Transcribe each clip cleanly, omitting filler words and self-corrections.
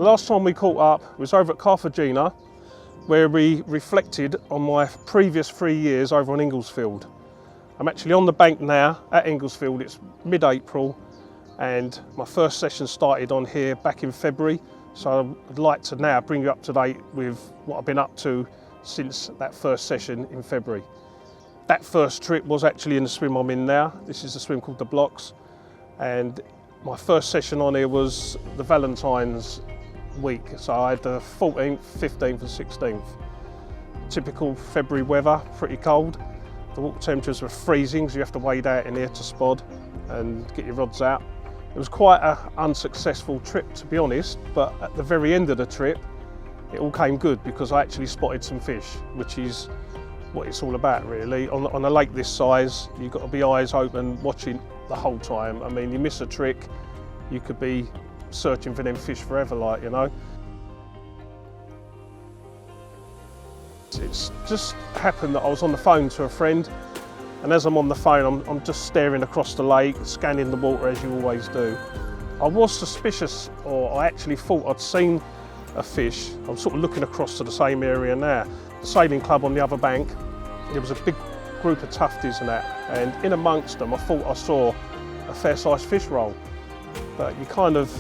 The last time we caught up was over at Carthagena, where we reflected on my previous 3 years over on Inglesfield. I'm actually on the bank now at Inglesfield. It's mid-April and my first session started on here back in February. So I'd like to now bring you up to date with what I've been up to since that first session in February. That first trip was actually in the swim I'm in now. This is a swim called the Blocks, and my first session on here was the Valentine's week. So I had the 14th, 15th and 16th. Typical February weather, pretty cold. The water temperatures were freezing, so you have to wade out in here to spod and get your rods out. It was quite an unsuccessful trip, to be honest, but at the very end of the trip, it all came good because I actually spotted some fish, which is what it's all about really. On a lake this size, you've got to be eyes open, watching the whole time. I mean, you miss a trick, you could be searching for them fish forever, like, you know. It's just happened that I was on the phone to a friend, and as I'm on the phone, I'm just staring across the lake, scanning the water as you always do. I was suspicious, or I actually thought I'd seen a fish. I'm sort of looking across to the same area now. The sailing club on the other bank, there was a big group of tufties and that, and in amongst them I thought I saw a fair-sized fish roll. But you kind of,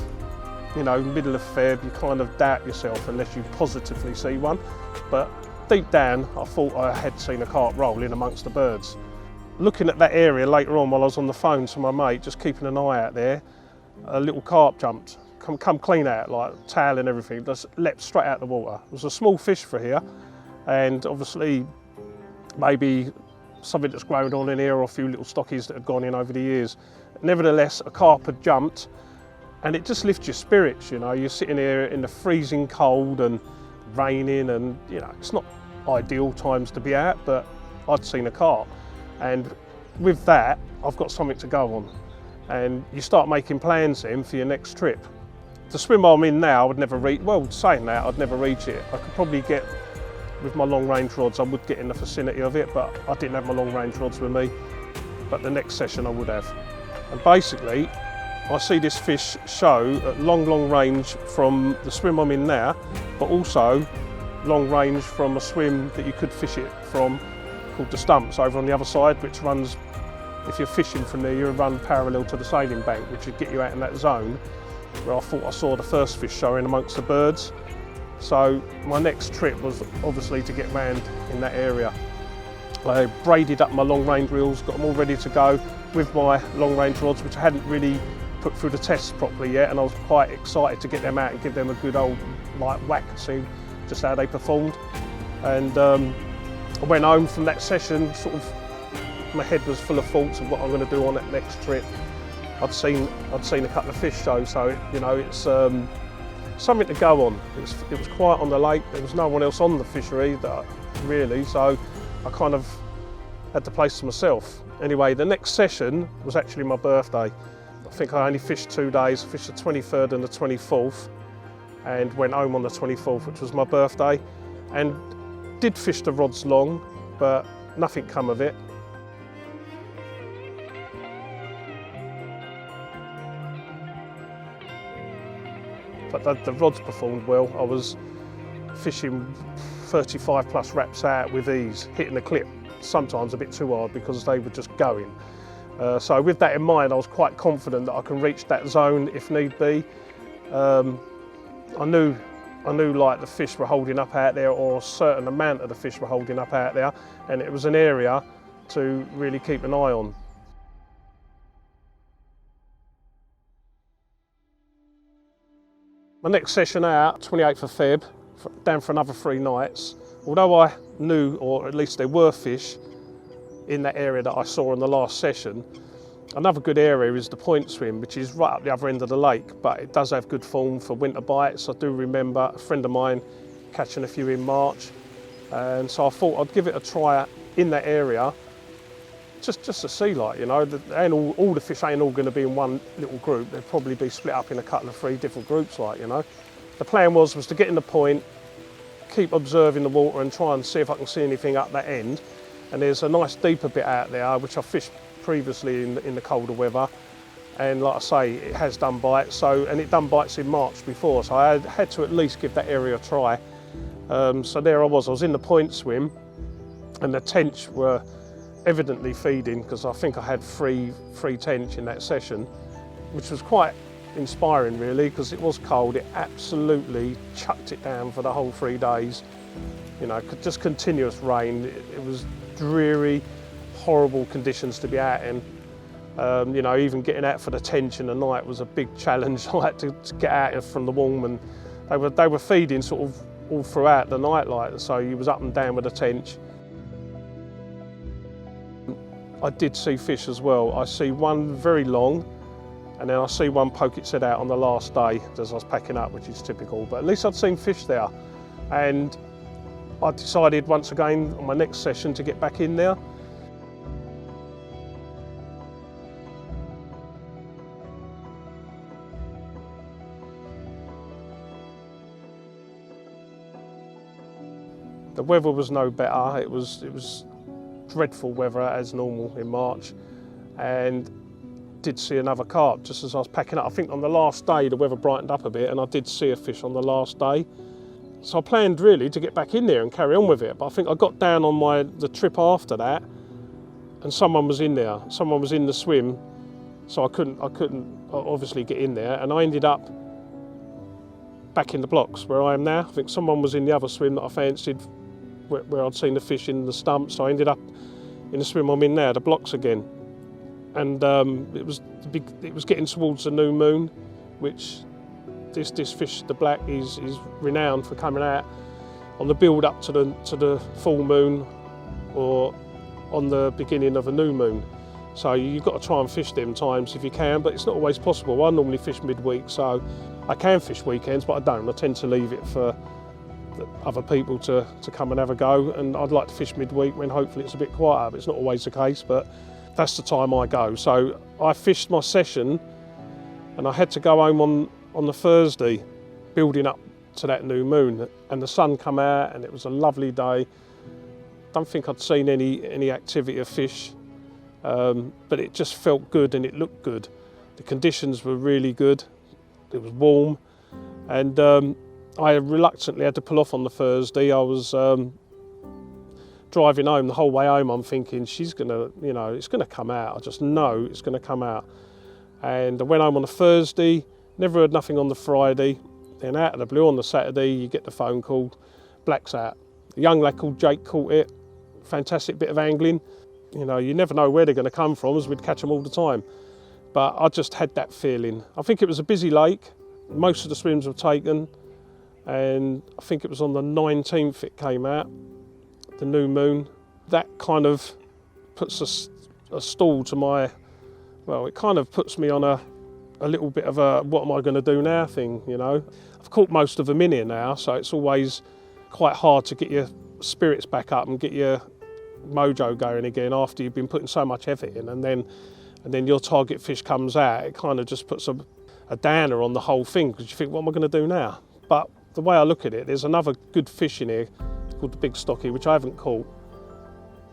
you know, middle of Feb, you kind of doubt yourself unless you positively see one. But deep down, I thought I had seen a carp roll in amongst the birds. Looking at that area later on while I was on the phone to my mate, just keeping an eye out there, a little carp jumped, come clean out, like tail and everything, just leapt straight out the water. It was a small fish for here, and obviously maybe something that's grown on in here or a few little stockies that had gone in over the years. Nevertheless, a carp had jumped, and it just lifts your spirits, you know. You're sitting here in the freezing cold and raining, and you know, it's not ideal times to be out, but I'd seen a carp. And with that, I've got something to go on. And you start making plans then for your next trip. The swim I'm in now, I would never reach, well, saying that, I'd never reach it. I could probably get, with my long range rods, I would get in the vicinity of it, but I didn't have my long range rods with me. But the next session I would have. And basically, I see this fish show at long range from the swim I'm in now, but also long range from a swim that you could fish it from, called the Stumps, over on the other side, which runs, if you're fishing from there, you run parallel to the sailing bank, which would get you out in that zone where I thought I saw the first fish showing amongst the birds. So my next trip was obviously to get round in that area. I braided up my long range reels, got them all ready to go with my long range rods, which I hadn't really put through the tests properly yet, and I was quite excited to get them out and give them a good old like whack, see just how they performed. And I went home from that session, sort of, my head was full of thoughts of what I'm going to do on that next trip. I'd seen a couple of fish shows, so you know, it's something to go on. It was quiet on the lake. There was no one else on the fishery really, so I kind of had the place to myself. Anyway, the next session was actually my birthday. I think I only fished 2 days. I fished the 23rd and the 24th, and went home on the 24th, which was my birthday, and did fish the rods long, but nothing come of it. But the rods performed well. I was fishing 35 plus wraps out with ease, hitting the clip sometimes a bit too hard because they were just going. So with that in mind, I was quite confident that I can reach that zone if need be. I knew like the fish were holding up out there, or a certain amount of the fish were holding up out there, and it was an area to really keep an eye on. My next session out, 28th of Feb, down for another 3 nights. Although I knew, or at least there were fish in that area that I saw in the last session, another good area is the point swim, which is right up the other end of the lake, but it does have good form for winter bites. I do remember a friend of mine catching a few in March, and so I thought I'd give it a try in that area, just to see, like, you know, all the fish ain't all going to be in one little group. They'll probably be split up in a couple of 3 different groups, like, you know. The plan was to get in the point, keep observing the water and try and see if I can see anything up that end. And there's a nice deeper bit out there, which I fished previously in the colder weather. and like I say, it has done bites. So, and it done bites in March before, so I had to at least give that area a try. So there I was in the point swim, and the tench were evidently feeding, because I think I had three tench in that session, which was quite inspiring really, because it was cold. It absolutely chucked it down for the whole 3 days. You know, just continuous rain. It was dreary, horrible conditions to be out in. You know, even getting out for the tench in the night was a big challenge. I had to get out from the warm, and they were feeding sort of all throughout the night, like, so you was up and down with the tench. I did see fish as well. I see one very long, and then I see one poke its head out on the last day as I was packing up, which is typical, but at least I'd seen fish there. And I decided once again on my next session to get back in there. The weather was no better. It was dreadful weather as normal in March, and did see another carp just as I was packing up. I think on the last day the weather brightened up a bit, and I did see a fish on the last day. So I planned really to get back in there and carry on with it, but I think I got down on the trip after that, and someone was in there. Someone was in the swim, so I couldn't obviously get in there, and I ended up back in the blocks where I am now. I think someone was in the other swim that I fancied, where I'd seen the fish in the stump, so I ended up in the swim I'm in now, the blocks again. And it was getting towards the new moon, which this fish, the black, is renowned for coming out on the build up to the full moon, or on the beginning of a new moon. So you've got to try and fish them times if you can, but it's not always possible. I normally fish midweek, so I can fish weekends, but I don't. I tend to leave it for other people to come and have a go, and I'd like to fish midweek when hopefully it's a bit quieter, but it's not always the case, but that's the time I go. So I fished my session, and I had to go home on the Thursday, building up to that new moon, and the sun come out, and it was a lovely day. Don't think I'd seen any activity of fish, but it just felt good and it looked good. The conditions were really good. It was warm, and I reluctantly had to pull off on the Thursday. I was driving home, the whole way home I'm thinking, she's gonna, you know, it's gonna come out. I just know it's gonna come out. And I went home on the Thursday, never heard nothing on the Friday. Then out of the blue on the Saturday, you get the phone call, black's out. A young lad called Jake caught it, fantastic bit of angling. You know, you never know where they're gonna come from, as we'd catch them all the time. But I just had that feeling. I think it was a busy lake. Most of the swims were taken. And I think it was on the 19th it came out, the new moon. That kind of puts a stall to my, well, it kind of puts me on a little bit of a what am I going to do now thing, you know. I've caught most of them in here now, so it's always quite hard to get your spirits back up and get your mojo going again after you've been putting so much effort in, and then your target fish comes out. It kind of just puts a downer on the whole thing, because you think, what am I going to do now? But the way I look at it, there's another good fish in here called the big stocky, which I haven't caught.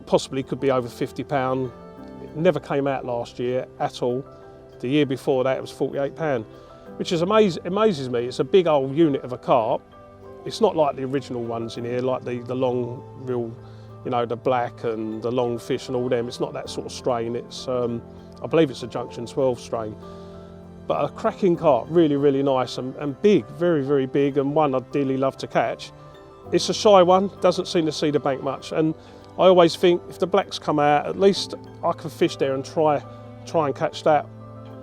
Possibly could be over 50 pound. It never came out last year at all. The year before that it was 48 pound, which is amazes me. It's a big old unit of a carp. It's not like the original ones in here, like the long, real, you know, the black and the long fish and all them. It's not that sort of strain. It's I believe it's a Junction 12 strain. But a cracking carp, really, really nice and big, very, very big, and one I'd dearly love to catch. It's a shy one, doesn't seem to see the bank much, and I always think if the blacks come out, at least I can fish there and try and catch that,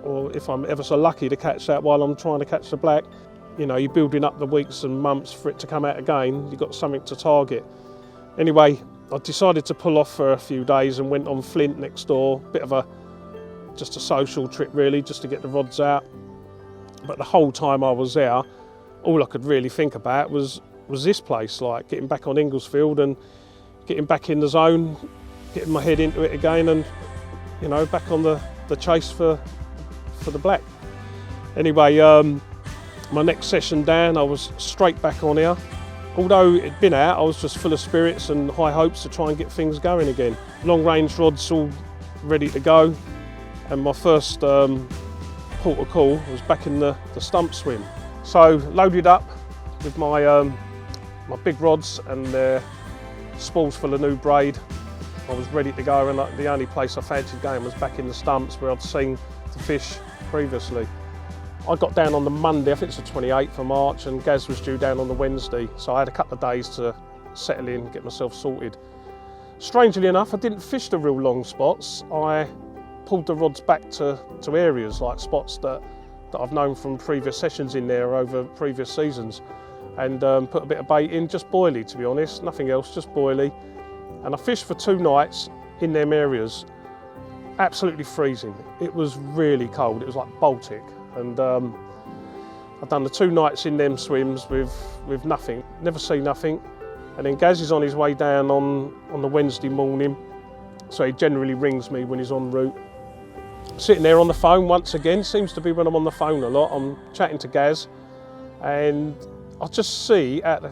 or if I'm ever so lucky to catch that while I'm trying to catch the black. You know, you're building up the weeks and months for it to come out again, you've got something to target. Anyway, I decided to pull off for a few days and went on Flint next door, bit of just a social trip really, just to get the rods out. But the whole time I was there, all I could really think about was this place, like getting back on Inglesfield and getting back in the zone, getting my head into it again, and you know, back on the chase for the black. Anyway, my next session down, I was straight back on here. Although it'd been out, I was just full of spirits and high hopes to try and get things going again. Long range rods all ready to go. And my first port of call was back in the stump swim. So loaded up with my my big rods and their spools full of new braid. I was ready to go, and the only place I fancied going was back in the stumps where I'd seen the fish previously. I got down on the Monday, I think it's the 28th of March, and Gaz was due down on the Wednesday, so I had a couple of days to settle in, get myself sorted. Strangely enough, I didn't fish the real long spots. I pulled the rods back to areas like spots that I've known from previous sessions in there over previous seasons, and put a bit of bait in, just boilie to be honest, nothing else, just boilie. And I fished for 2 nights in them areas, absolutely freezing. It was really cold, it was like Baltic. And I've done the 2 nights in them swims with nothing, never see nothing. And then Gaz is on his way down on the Wednesday morning, so he generally rings me when he's en route. Sitting there on the phone once again, seems to be when I'm on the phone a lot, I'm chatting to Gaz, and I just see it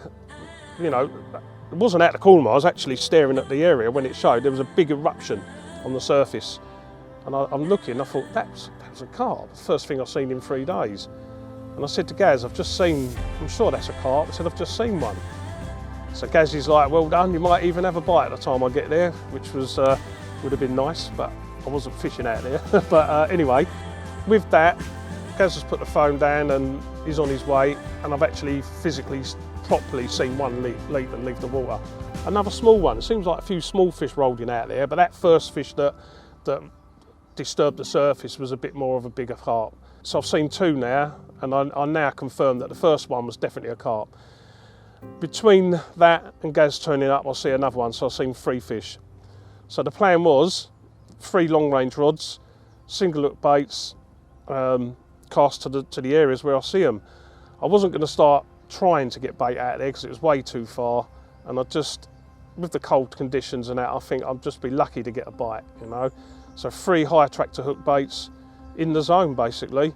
wasn't at the corner, I was actually staring at the area when it showed. There was a big eruption on the surface, and I'm looking, I thought that was a carp, the first thing I've seen in 3 days. And I said to Gaz, I'm sure that's a carp. I said, I've just seen one. So Gaz is like, well done, you might even have a bite at the time I get there, which was would have been nice, but I wasn't fishing out there. But anyway, with that, Gaz has put the phone down and he's on his way, and I've actually physically, properly seen one leap and leave the water. Another small one. It seems like a few small fish rolled in out there, but that first fish that disturbed the surface was a bit more of a bigger carp. So I've seen 2 now, and I now confirm that the first one was definitely a carp. Between that and Gaz turning up, I'll see another one, so I've seen 3 fish. So the plan was 3 long range rods, single hook baits, cast to the areas where I see them. I wasn't going to start trying to get bait out there because it was way too far, and with the cold conditions and that, I think I'd just be lucky to get a bite, you know. So 3 high tractor hook baits in the zone basically.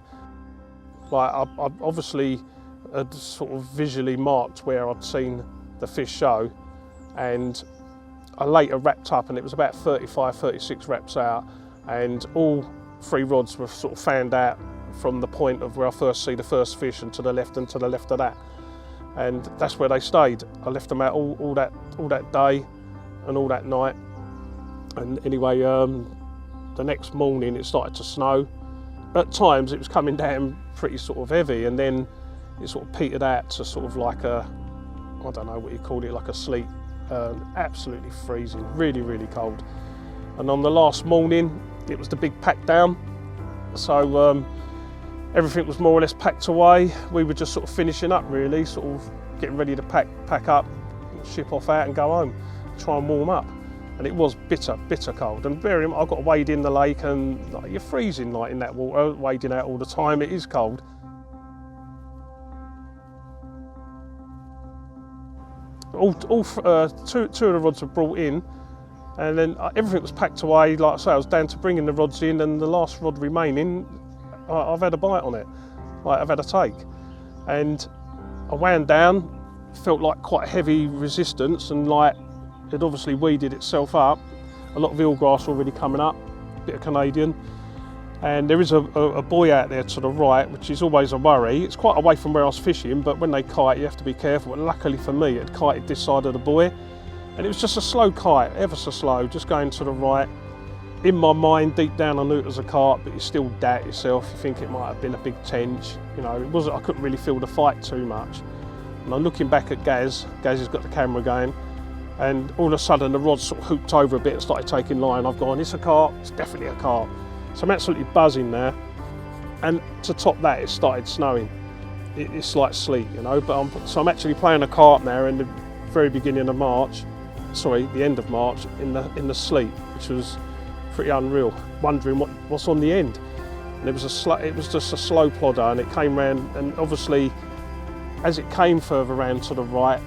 Like I obviously had sort of visually marked where I'd seen the fish show, and I later wrapped up, and it was about 35, 36 wraps out, and all 3 rods were sort of fanned out from the point of where I first see the first fish and to the left of that. And that's where they stayed. I left them out all that day and all that night. And anyway, the next morning it started to snow. At times it was coming down pretty sort of heavy, and then it sort of petered out to sort of like a, I don't know what you called it, like a sleet. Absolutely freezing, really, really cold. And on the last morning, it was the big pack down. So everything was more or less packed away. We were just sort of finishing up really, sort of getting ready to pack up, ship off out and go home, try and warm up. And it was bitter cold. And bearing in mind, I've got to wade in the lake, and like, you're freezing like in that water, wading out all the time, it is cold. Two of the rods were brought in, and then everything was packed away. Like I say, I was down to bringing the rods in, and the last rod remaining, I've had a bite on it. Like, I've had a take. And I wound down, felt like quite heavy resistance, and like it obviously weeded itself up. A lot of eelgrass already coming up, a bit of Canadian. And there is a buoy out there to the right, which is always a worry. It's quite away from where I was fishing, but when they kite, you have to be careful. But luckily for me, it kited this side of the buoy. And it was just a slow kite, ever so slow, just going to the right. In my mind, deep down, I knew it was a carp, but you still doubt yourself. You think it might have been a big tench. You know, it wasn't. I couldn't really feel the fight too much. And I'm looking back at Gaz. Gaz has got the camera going, and all of a sudden the rod sort of hooked over a bit and started taking line. I've gone, it's a carp. It's definitely a carp. So I'm absolutely buzzing there. And to top that, it started snowing. It's like sleet, you know. But I'm actually playing a carp now in the very beginning of March. Sorry, the end of March in the sleet, which was pretty unreal. Wondering what's on the end. And it was just a slow plodder, and it came round, and obviously as it came further round to the right,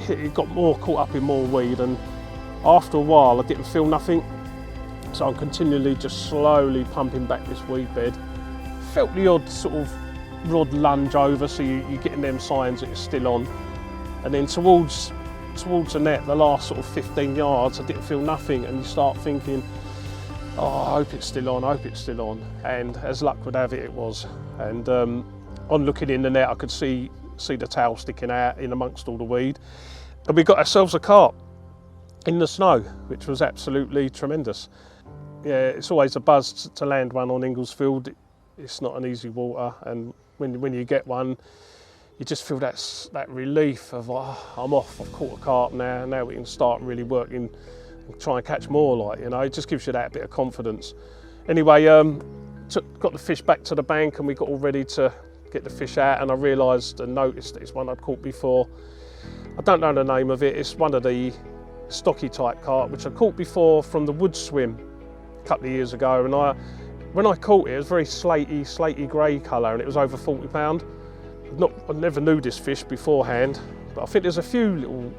it got more caught up in more weed, and after a while I didn't feel nothing. So I'm continually just slowly pumping back this weed bed. Felt the odd sort of rod lunge over, so you're getting them signs that it's still on. And then towards the net, the last sort of 15 yards, I didn't feel nothing, and you start thinking, Oh, I hope it's still on, I hope it's still on. And as luck would have it, it was. And on looking in the net, I could see the tail sticking out in amongst all the weed. And we got ourselves a carp in the snow, which was absolutely tremendous. Yeah, it's always a buzz to land one on Inglesfield. It's not an easy water, and when you get one, you just feel that relief of, oh, I'm off, I've caught a carp now we can start really working and try and catch more, like, you know, it just gives you that bit of confidence. Anyway, got the fish back to the bank and we got all ready to get the fish out, and I realised and noticed that it's one I'd caught before. I don't know the name of it, it's one of the stocky type carp which I caught before from the wood swim a couple of years ago, and when I caught it, it was very slaty grey colour, and it was over 40 pound. I never knew this fish beforehand, but I think there's a few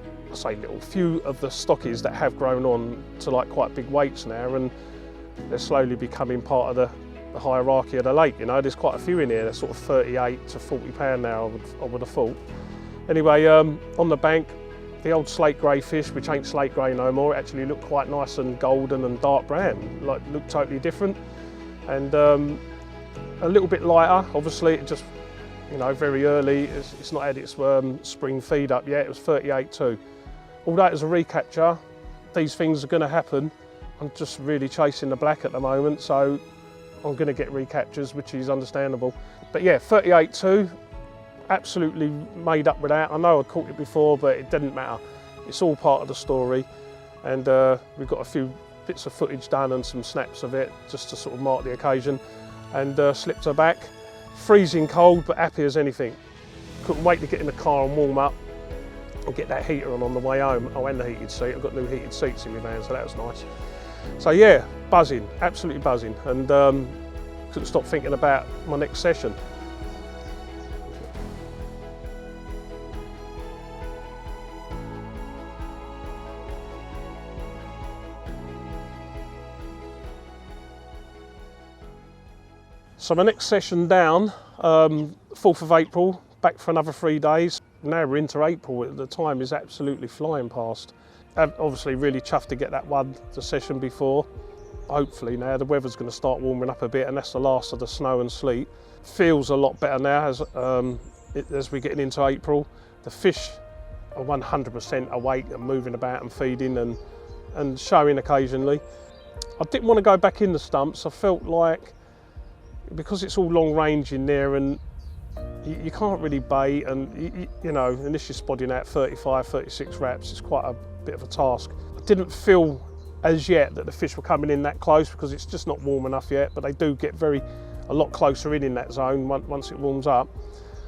few of the stockies that have grown on to like quite big weights now, and they're slowly becoming part of the hierarchy of the lake. You know, there's quite a few in here. They're sort of 38 to 40 pound now, I would have thought. Anyway, on the bank, the old slate grey fish, which ain't slate grey no more, it actually looked quite nice and golden and dark brown, like looked totally different. And a little bit lighter, obviously, it just, you know, very early, it's not had its spring feed up yet, it was 38.2. Although it was a recapture, these things are going to happen. I'm just really chasing the black at the moment, so I'm going to get recaptures, which is understandable. But yeah, 38.2, absolutely made up with that. I know I'd caught it before, but it didn't matter. It's all part of the story, and we've got a few bits of footage done and some snaps of it just to sort of mark the occasion, and slipped her back. Freezing cold, but happy as anything. Couldn't wait to get in the car and warm up and get that heater on the way home. Oh, and the heated seat. I've got new heated seats in my van, so that was nice. So yeah, buzzing, absolutely buzzing, and couldn't stop thinking about my next session. So my next session down, 4th of April, back for another 3 days. Now we're into April, the time is absolutely flying past. Obviously really chuffed to get that one, the session before. Hopefully now the weather's going to start warming up a bit, and that's the last of the snow and sleet. Feels a lot better now as we're getting into April. The fish are 100% awake and moving about and feeding and showing occasionally. I didn't want to go back in the stumps. I felt like, because it's all long range in there and you can't really bait, and you know, unless you're spodding out 35, 36 wraps, it's quite a bit of a task. I didn't feel as yet that the fish were coming in that close because it's just not warm enough yet, but they do get a lot closer in that zone once it warms up.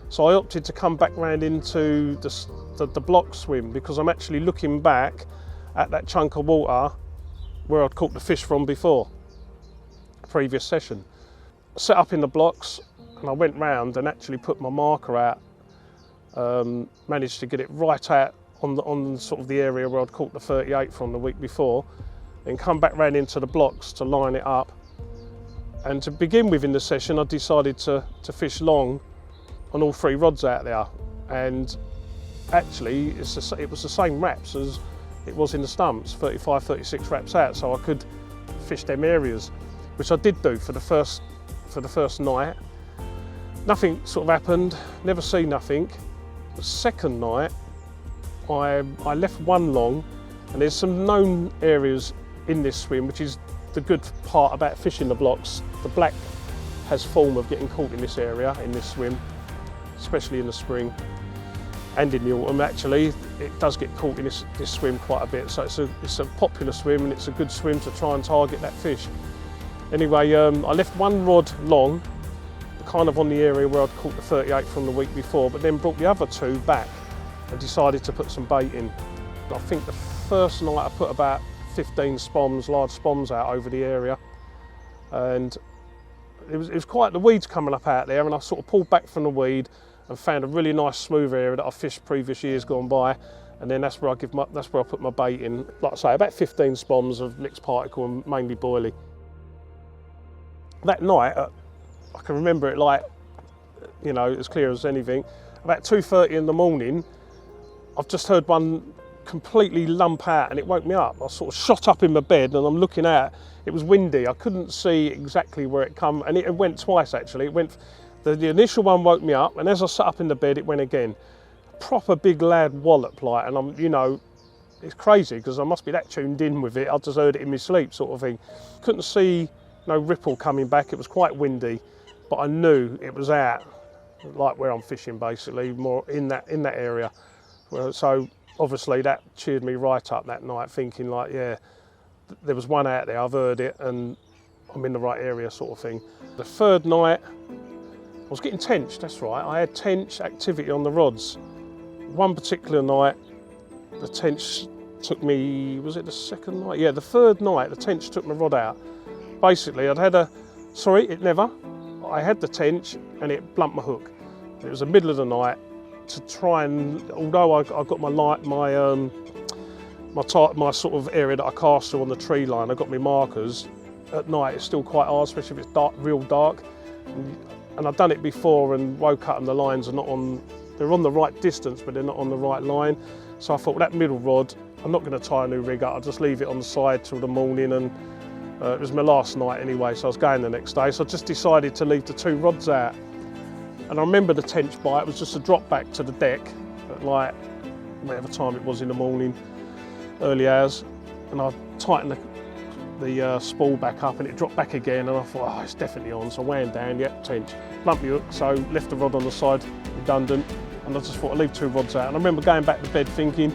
So I opted to come back round into the block swim, because I'm actually looking back at that chunk of water where I'd caught the fish from before, previous session. Set up in the blocks, and I went round and actually put my marker out, managed to get it right out on sort of the area where I'd caught the 38 from the week before, and come back round into the blocks to line it up. And to begin with in the session, I decided to fish long on all 3 rods out there, and actually it was the same wraps as it was in the stumps, 35, 36 wraps out, so I could fish them areas, which I did do for the first night. Nothing sort of happened, never seen nothing. The second night, I left one long, and there's some known areas in this swim, which is the good part about fishing the blocks. The black has form of getting caught in this area, in this swim, especially in the spring and in the autumn. Actually, it does get caught in this swim quite a bit, so it's a popular swim, and it's a good swim to try and target that fish. Anyway, I left one rod long, kind of on the area where I'd caught the 38 from the week before, but then brought the other 2 back and decided to put some bait in. I think the first night I put about 15 spoms, large spoms out over the area, and it was quite, the weeds coming up out there, and I sort of pulled back from the weed and found a really nice smooth area that I fished previous years gone by, and then that's where I put my bait in. Like I say, about 15 spoms of mixed particle and mainly boilie. That night, I can remember it like, you know, as clear as anything. About 2:30 in the morning, I've just heard one completely lump out and it woke me up. I sort of shot up in my bed and I'm looking out. It was windy. I couldn't see exactly where it come, and it went twice actually. It went, the initial one woke me up, and as I sat up in the bed, it went again. Proper big loud wallop, like, and I'm, you know, it's crazy because I must be that tuned in with it. I just heard it in my sleep, sort of thing. Couldn't see no ripple coming back. It was quite windy, but I knew it was out, like where I'm fishing, basically, more in that area. So obviously that cheered me right up that night, thinking like, yeah, there was one out there. I've heard it, and I'm in the right area, sort of thing. The third night, I was getting tench. That's right. I had tench activity on the rods. One particular night, the tench took me, was it the second night? Yeah, the third night, the tench took my rod out. Basically, I had the tench and it blumped my hook. It was the middle of the night to try and, although I got my sort of area that I cast through on the tree line, I got my markers, at night it's still quite hard, especially if it's dark, real dark. And I've done it before and woke up and the lines are not on, they're on the right distance, but they're not on the right line. So I thought, well, that middle rod, I'm not going to tie a new rig up, I'll just leave it on the side till the morning. And it was my last night anyway, so I was going the next day. So I just decided to leave the two rods out. And I remember the tench bite was just a drop back to the deck at like, whatever time it was in the morning, early hours. And I tightened the spool back up and it dropped back again, and I thought, oh, it's definitely on. So I wound down, yep, tench. Blumped my hook, so left the rod on the side, redundant. And I just thought I'd leave two rods out. And I remember going back to bed thinking,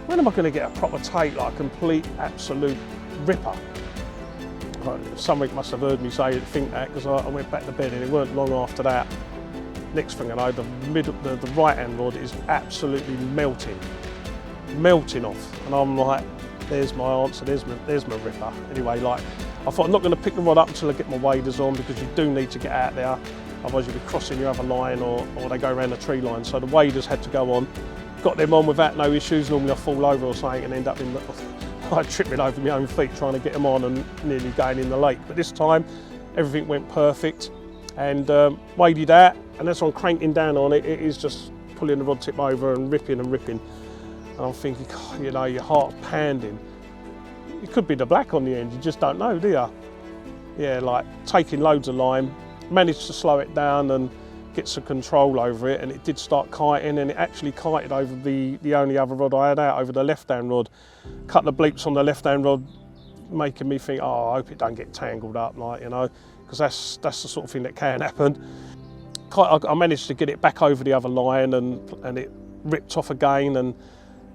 when am I going to get a proper take, like a complete, absolute ripper? Somebody must have heard me think that, because I went back to bed and it weren't long after that. Next thing I know, the right-hand rod is absolutely melting off. And I'm like, there's my answer, there's my ripper. Anyway, like, I thought I'm not going to pick the rod up until I get my waders on, because you do need to get out there. Otherwise you'll be crossing your other line, or they go around the tree line. So the waders had to go on. Got them on without no issues. Normally I fall over or something and end up in like tripping over my own feet trying to get them on and nearly going in the lake. But this time everything went perfect, and waded out, and as I'm cranking down on it, it is just pulling the rod tip over and ripping and ripping. And I'm thinking, God, you know, your heart's pounding. It could be the black on the end, you just don't know, do you? Yeah, like taking loads of line, managed to slow it down and get some control over it, and it did start kiting, and it actually kited over the only other rod I had out, over the left-hand rod. Couple of bleeps on the left-hand rod, making me think, oh, I hope it don't get tangled up, like, you know, because that's the sort of thing that can happen. I managed to get it back over the other line, and it ripped off again, and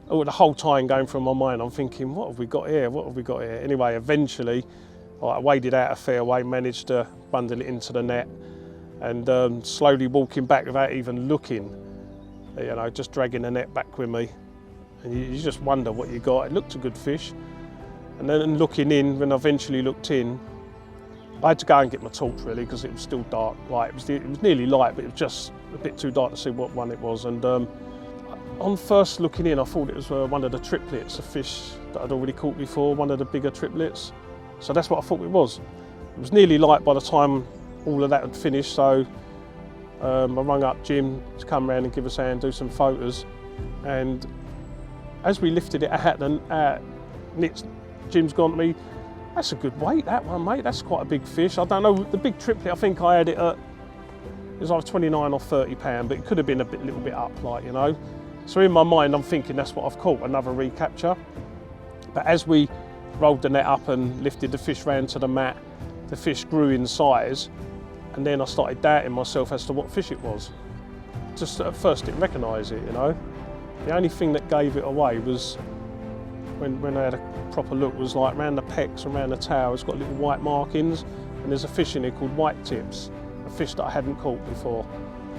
the whole time going through my mind, I'm thinking, what have we got here? What have we got here? Anyway, eventually, I waded out a fair way, managed to bundle it into the net, and slowly walking back without even looking, you know, just dragging the net back with me. And you just wonder what you got. It looked a good fish. And then looking in, when I eventually looked in, I had to go and get my torch really, because it was still dark. Like, it was nearly light, but it was just a bit too dark to see what one it was. And on first looking in, I thought it was one of the triplets, a fish that I'd already caught before, one of the bigger triplets. So that's what I thought it was. It was nearly light by the time all of that had finished, so I rung up Jim to come round and give us a hand, do some photos. And as we lifted it out, Jim's gone to me, that's a good weight, that one, mate. That's quite a big fish. I don't know, the big triplet, I think I had it at, it was either 29 or 30 pound, but it could have been little bit up, like, you know. So in my mind, I'm thinking that's what I've caught, another recapture. But as we rolled the net up and lifted the fish round to the mat, the fish grew in size, and then I started doubting myself as to what fish it was. Just at first didn't recognise it, you know. The only thing that gave it away was when I had a proper look, was like around the pecs, around the tail, it's got little white markings, and there's a fish in here called white tips, a fish that I hadn't caught before.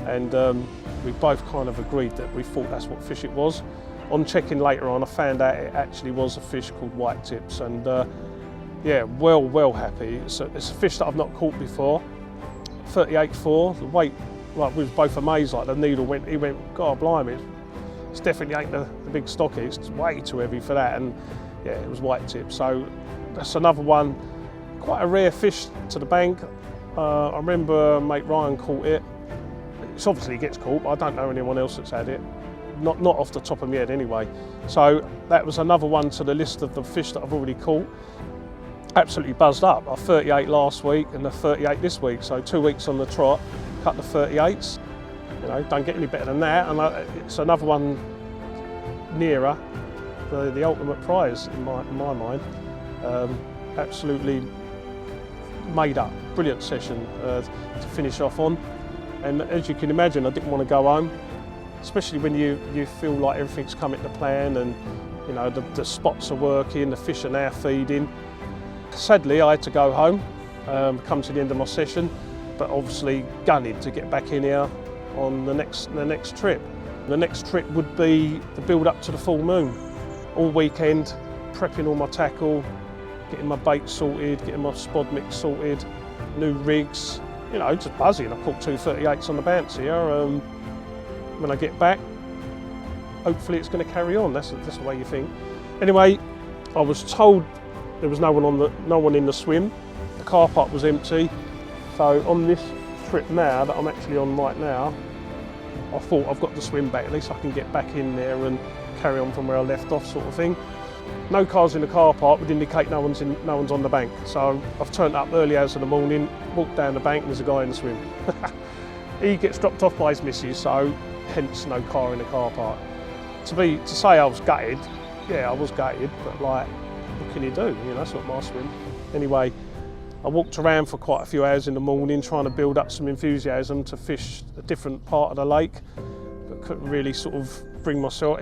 And we both kind of agreed that we thought that's what fish it was. On checking later on, I found out it actually was a fish called white tips, and yeah, well happy. It's a fish that I've not caught before. 38.4, the weight, like, we was both amazed, like the needle went, he went, God blimey, it's definitely ain't the big stocky, it's way too heavy for that. And yeah, it was white tip. So that's another one, quite a rare fish to the bank. I remember mate Ryan caught it. It's obviously gets caught, but I don't know anyone else that's had it. not off the top of my head anyway. So that was another one to the list of the fish that I've already caught. Absolutely buzzed up. I 38 last week and the 38 this week, so 2 weeks on the trot, cut the 38s. You know, don't get any better than that, and it's another one nearer the ultimate prize in my mind. Absolutely made up, brilliant session to finish off on. And as you can imagine, I didn't want to go home, especially when you feel like everything's coming to plan and you know the spots are working, the fish are now feeding. Sadly, I had to go home, come to the end of my session, but obviously gunning to get back in here on the next trip. The next trip would be the build up to the full moon. All weekend, prepping all my tackle, getting my bait sorted, getting my spod mix sorted, new rigs, you know, just buzzing. I caught 2 38s on the bounce here. When I get back, hopefully it's going to carry on. That's the way you think. Anyway, I was told there was no one in the swim. The car park was empty. So on this trip now that I'm actually on right now, I thought I've got the swim back. At least I can get back in there and carry on from where I left off, sort of thing. No cars in the car park would indicate no one's on the bank. So I've turned up early hours of the morning, walked down the bank, and there's a guy in the swim. He gets dropped off by his missus, so hence no car in the car park. To say I was gutted, yeah, I was gutted, but like, what can you do? You know, it's not my swim. Anyway, I walked around for quite a few hours in the morning trying to build up some enthusiasm to fish a different part of the lake, but couldn't really sort of bring myself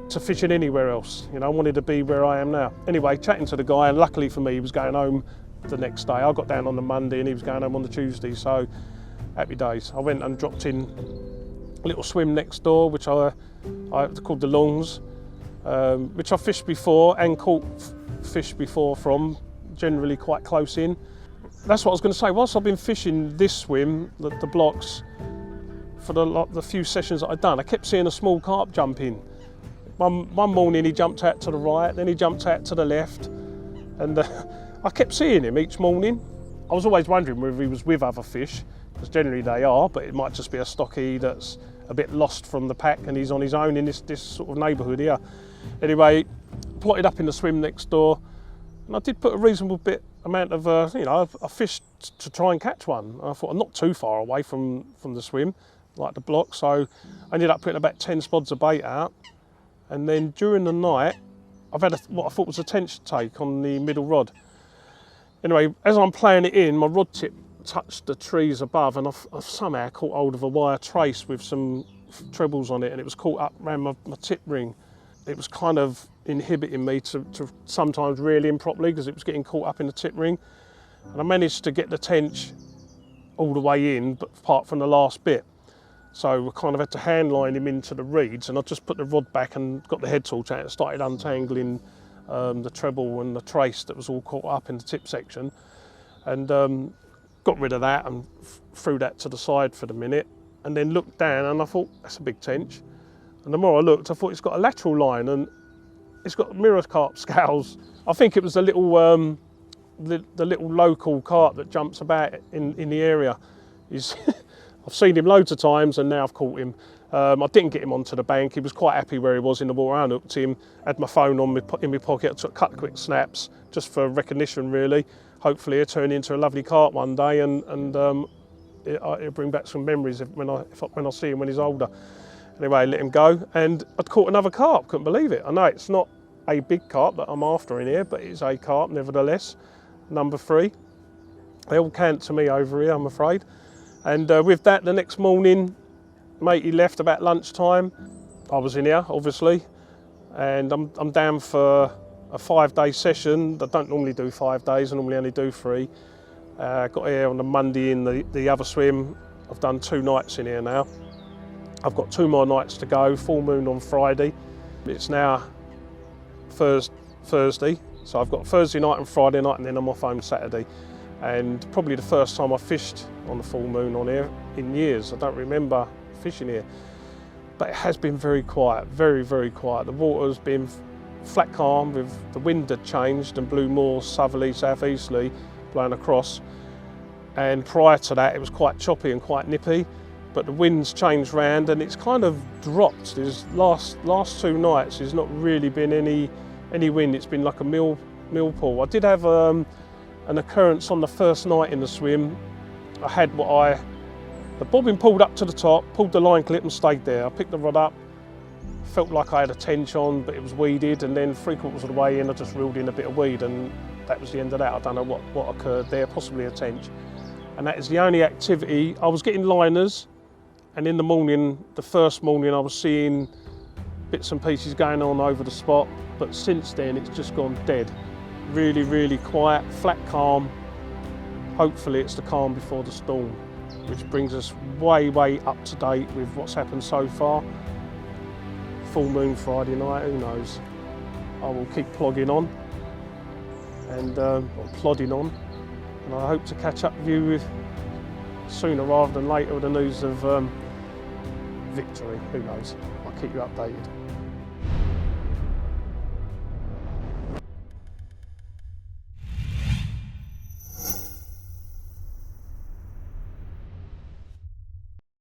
to fishing anywhere else. You know, I wanted to be where I am now. Anyway, chatting to the guy, and luckily for me, he was going home the next day. I got down on the Monday and he was going home on the Tuesday, so happy days. I went and dropped in a little swim next door, which I called the Longs, which I fished before and caught fish before from, generally quite close in. That's what I was going to say. Whilst I've been fishing this swim, the blocks, for the few sessions that I've done, I kept seeing a small carp jump in. One morning he jumped out to the right, then he jumped out to the left, and I kept seeing him each morning. I was always wondering whether he was with other fish, because generally they are, but it might just be a stocky that's a bit lost from the pack and he's on his own in this sort of neighbourhood here. Anyway, plotted up in the swim next door, and I did put a reasonable amount of, you know, I fished to try and catch one. I thought I'm not too far away from the swim, like the block, so I ended up putting about 10 spods of bait out. And then during the night, I've had what I thought was a tench take on the middle rod. Anyway, as I'm playing it in, my rod tip touched the trees above, and I've somehow caught hold of a wire trace with some trebles on it, and it was caught up around my tip ring. It was kind of inhibiting me to sometimes reel in properly because it was getting caught up in the tip ring. And I managed to get the tench all the way in, but apart from the last bit. So I kind of had to hand line him into the reeds, and I just put the rod back and got the head torch out and started untangling the treble and the trace that was all caught up in the tip section, and got rid of that and threw that to the side for the minute, and then looked down and I thought, that's a big tench. And the more I looked, I thought it's got a lateral line and it's got mirror carp scales. I think it was the little local carp that jumps about in the area. I've seen him loads of times and now I've caught him. I didn't get him onto the bank. He was quite happy where he was in the water. I unhooked him, had my phone in my pocket, took a couple of quick snaps just for recognition really. Hopefully it'll turn into a lovely carp one day and it'll bring back some memories when I see him when he's older. Anyway, let him go, and I'd caught another carp, couldn't believe it. I know it's not a big carp that I'm after in here, but it's a carp nevertheless, number 3. They all count to me over here, I'm afraid. And with that, the next morning, matey left about lunchtime. I was in here, obviously, and I'm down for a 5-day session. I don't normally do 5 days, I normally only do 3. Got here on the Monday in the other swim. I've done 2 nights in here now. I've got 2 more nights to go, full moon on Friday. It's now Thursday, so I've got Thursday night and Friday night, and then I'm off home Saturday. And probably the first time I fished on the full moon on here in years. I don't remember fishing here, but it has been very quiet, very, very quiet. The water's been flat calm, with the wind had changed and blew more southerly, southeasterly, blowing across. And prior to that, it was quite choppy and quite nippy. but the wind's changed round and it's kind of dropped. There's last 2 nights there's not really been any wind. It's been like a mill pool. I did have an occurrence on the first night in the swim. I had the bobbin pulled up to the top, pulled the line clip and stayed there. I picked the rod up, felt like I had a tench on, but it was weeded, and then 3/4 of the way in I just reeled in a bit of weed, and that was the end of that. I don't know what occurred there, possibly a tench. And that is the only activity. I was getting liners, and in the morning, the first morning, I was seeing bits and pieces going on over the spot, but since then it's just gone dead. Really, really quiet, flat calm. Hopefully it's the calm before the storm, which brings us way up to date with what's happened so far. Full moon Friday night, who knows? I will keep plodding on and plodding on, and I hope to catch up with you sooner rather than later with the news of victory. Who knows? I'll keep you updated.